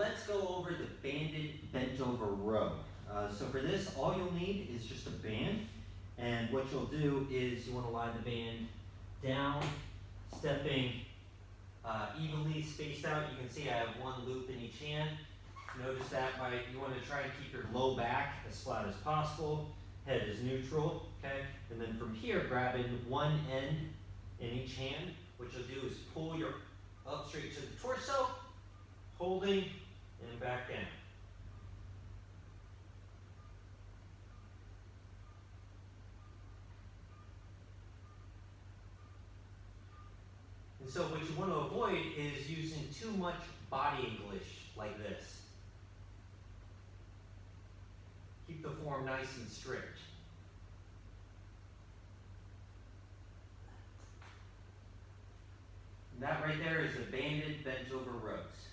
let's go over the banded bent over row. So for this, all you'll need is just a band. And what you'll do is you want to lie the band down, stepping evenly spaced out. You can see I have one loop in each hand. Notice that you want to try and keep your low back as flat as possible. Head is neutral, okay? And then from here, grabbing one end in each hand, what you'll do is pull your up straight to the torso, holding, and back down. And so what you want to avoid is using too much body English like this. Keep the form nice and strict. And that right there is a banded bent over rows.